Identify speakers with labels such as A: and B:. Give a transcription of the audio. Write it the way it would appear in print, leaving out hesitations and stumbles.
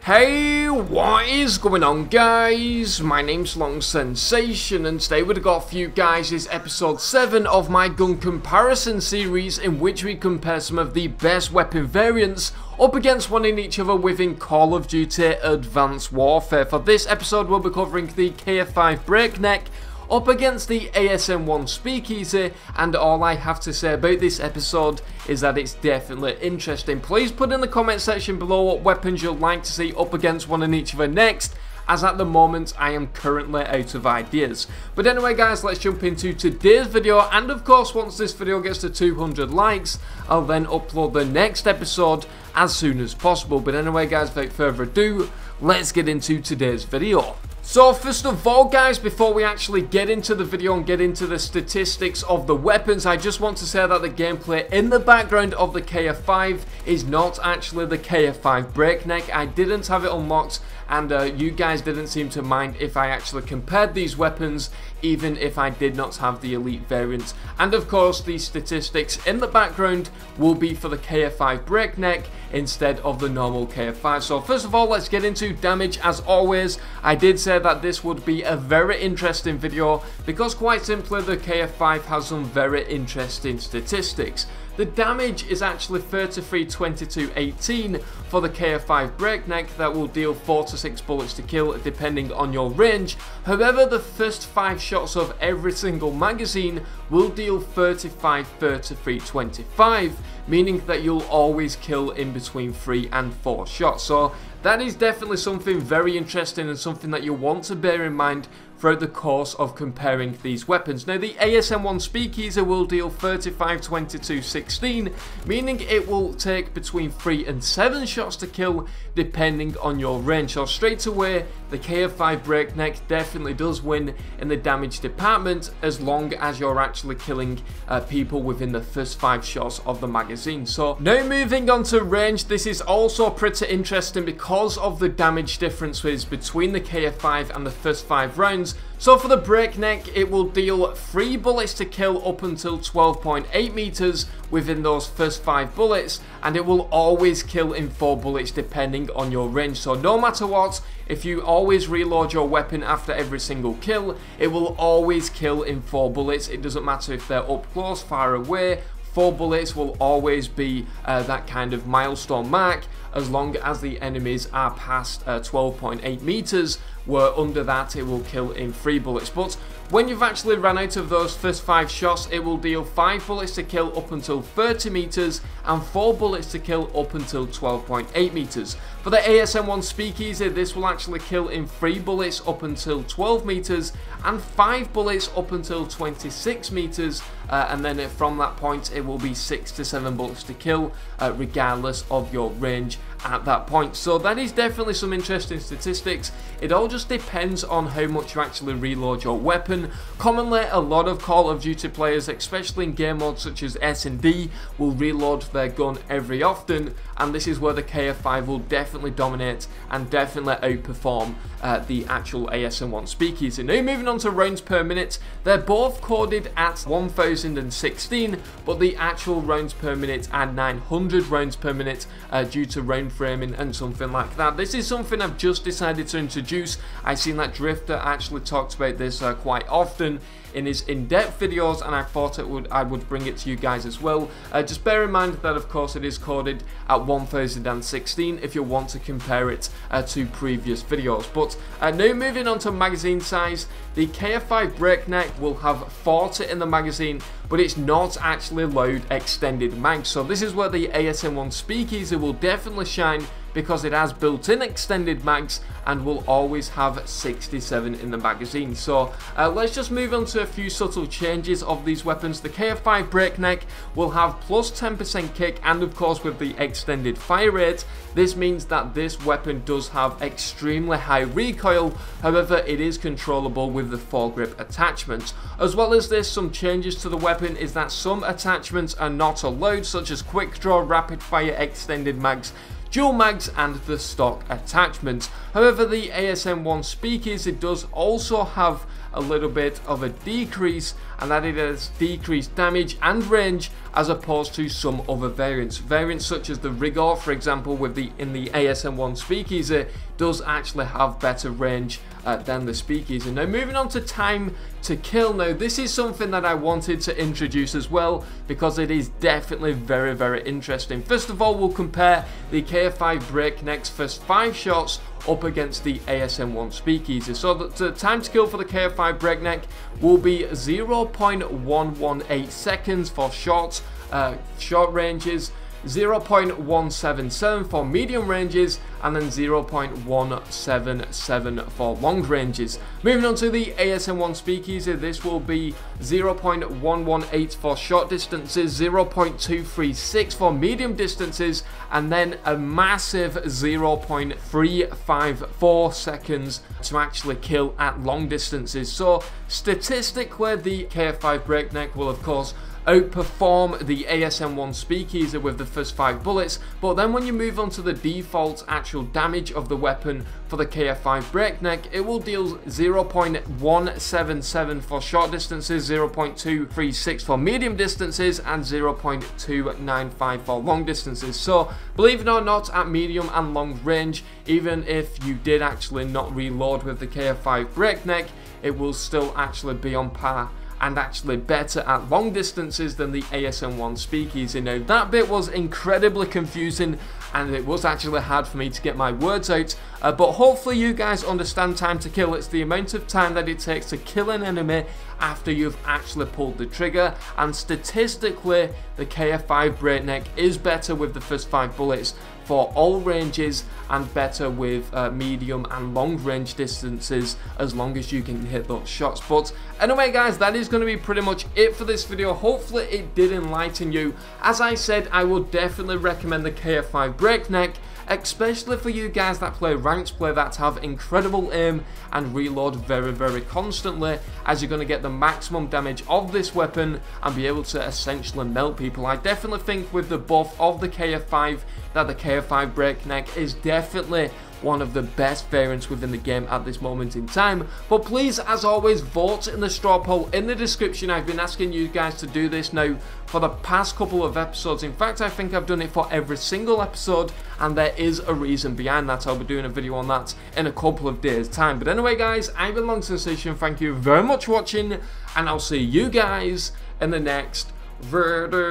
A: Hey, what is going on, guys? My name's Long Sensation, and today we've got for you guys is episode 7 of my gun comparison series, in which we compare some of the best weapon variants up against one in each other within Call of Duty Advanced Warfare. For this episode, we'll be covering the KF5 Breakneck up against the Asm1 Speakeasy, and all I have to say about this episode is that it's definitely interesting. Please put in the comment section below what weapons you'd like to see up against one and each other next, as at the moment I am currently out of ideas. But anyway guys, let's jump into today's video, and of course once this video gets to 200 likes, I'll then upload the next episode as soon as possible. But anyway guys, without further ado, let's get into today's video. So first of all guys, before we actually get into the video and get into the statistics of the weapons, I just want to say that the gameplay in the background of the KF5 is not actually the KF5 Breakneck. I didn't have it unlocked, and you guys didn't seem to mind if I actually compared these weapons, even if I did not have the elite variant. And of course the statistics in the background will be for the KF5 Breakneck instead of the normal KF5. So first of all, let's get into damage. As always, I did say that this would be a very interesting video because quite simply the KF5 has some very interesting statistics. The damage is actually 33, 22, 18 for the KF5 Breakneck. That will deal 4 to 6 bullets to kill depending on your range. However, the first 5 shots of every single magazine will deal 35, 33, 25, meaning that you'll always kill in between 3 and 4 shots. So that is definitely something very interesting and something that you want to bear in mind throughout the course of comparing these weapons. Now the Asm1 Speakeasy will deal 35, 22, 16, meaning it will take between 3 and 7 shots to kill depending on your range. So straight away, the KF5 Breakneck definitely does win in the damage department as long as you're actually killing people within the first 5 shots of the magazine. So now moving on to range, this is also pretty interesting because of the damage differences between the KF5 and the first 5 rounds. So for the Breakneck, it will deal 3 bullets to kill up until 12.8 meters within those first 5 bullets, and it will always kill in 4 bullets depending on your range. So no matter what, if you always reload your weapon after every single kill, it will always kill in 4 bullets. It doesn't matter if they're up close, far away. 4 bullets will always be that kind of milestone mark, as long as the enemies are past 12.8 meters, where under that it will kill in 3 bullets. But when you've actually run out of those first 5 shots, it will deal 5 bullets to kill up until 30 meters and 4 bullets to kill up until 12.8 meters. For the Asm1 Speakeasy, this will actually kill in 3 bullets up until 12 meters and 5 bullets up until 26 meters, and then from that point it will be 6 to 7 bullets to kill regardless of your range at that point. So that is definitely some interesting statistics. It all just depends on how much you actually reload your weapon. Commonly, a lot of Call of Duty players, especially in game modes such as S&D, will reload their gun every often, and this is where the KF5 will definitely dominate and definitely outperform the actual Asm1 Speakeasy. Now moving on to rounds per minute, they're both coded at 1016, but the actual rounds per minute are 900 rounds per minute due to round framing and something like that. This is something I've just decided to introduce. I've seen that Drifter actually talks about this quite often in his in-depth videos, and I thought I would bring it to you guys as well. Just bear in mind that of course it is coded at 1016 if you want to compare it to previous videos. But now moving on to magazine size, the KF5 Breakneck will have 40 in the magazine, but it's not actually allowed extended mags. So this is where the Asm1 Speakeasy will definitely shine, because it has built-in extended mags and will always have 67 in the magazine. So let's just move on to a few subtle changes of these weapons. The KF5 Breakneck will have plus 10% kick, and of course with the extended fire rate, this means that this weapon does have extremely high recoil. However, it is controllable with the foregrip attachment. As well as this, some changes to the weapon is that some attachments are not allowed, such as quick draw, rapid fire, extended mags, dual mags and the stock attachments. However, the Asm1 Speakeasy does also have a little bit of a decrease, and that it has decreased damage and range as opposed to some other variants. Variants such as the Rigor, for example, in the Asm1 Speakeasy, does actually have better range than the Speakeasy. Now moving on to time to kill. Now this is something that I wanted to introduce as well, because it is definitely very, very interesting. First of all, we'll compare the KF5 Breakneck's first 5 shots up against the Asm1 Speakeasy. So the time to kill for the KF5 Breakneck will be 0.118 seconds for short ranges, 0.177 for medium ranges, and then 0.177 for long ranges. Moving on to the Asm1 Speakeasy, this will be 0.118 for short distances, 0.236 for medium distances, and then a massive 0.354 seconds to actually kill at long distances. So statistically, the KF5 Breakneck will of course outperform the Asm1 Speakeasy with the first 5 bullets, but then when you move on to the default actual damage of the weapon for the KF5 Breakneck, it will deal 0.177 for short distances, 0.236 for medium distances, and 0.295 for long distances. So believe it or not, at medium and long range, even if you did actually not reload with the KF5 Breakneck, it will still actually be on par and actually better at long distances than the Asm1 Speakeasy. Now that bit was incredibly confusing, and it was actually hard for me to get my words out, but hopefully you guys understand time to kill. It's the amount of time that it takes to kill an enemy after you've actually pulled the trigger, and statistically the KF5 Breakneck is better with the first 5 bullets for all ranges, and better with medium and long range distances, as long as you can hit those shots. But anyway guys, that is going to be pretty much it for this video. Hopefully it did enlighten you. As I said, I would definitely recommend the KF5 Breakneck, especially for you guys that play ranked play, that have incredible aim and reload very, very constantly, as you're going to get the maximum damage of this weapon and be able to essentially melt people. I definitely think with the buff of the KF5 that the KF5 Breakneck is definitely one of the best variants within the game at this moment in time. But please, as always, vote in the straw poll in the description. I've been asking you guys to do this now for the past couple of episodes. In fact, I think I've done it for every single episode, and there is a reason behind that. I'll be doing a video on that in a couple of days time. But anyway guys, I've been Long Sensation. Thank you very much for watching, and I'll see you guys in the next video.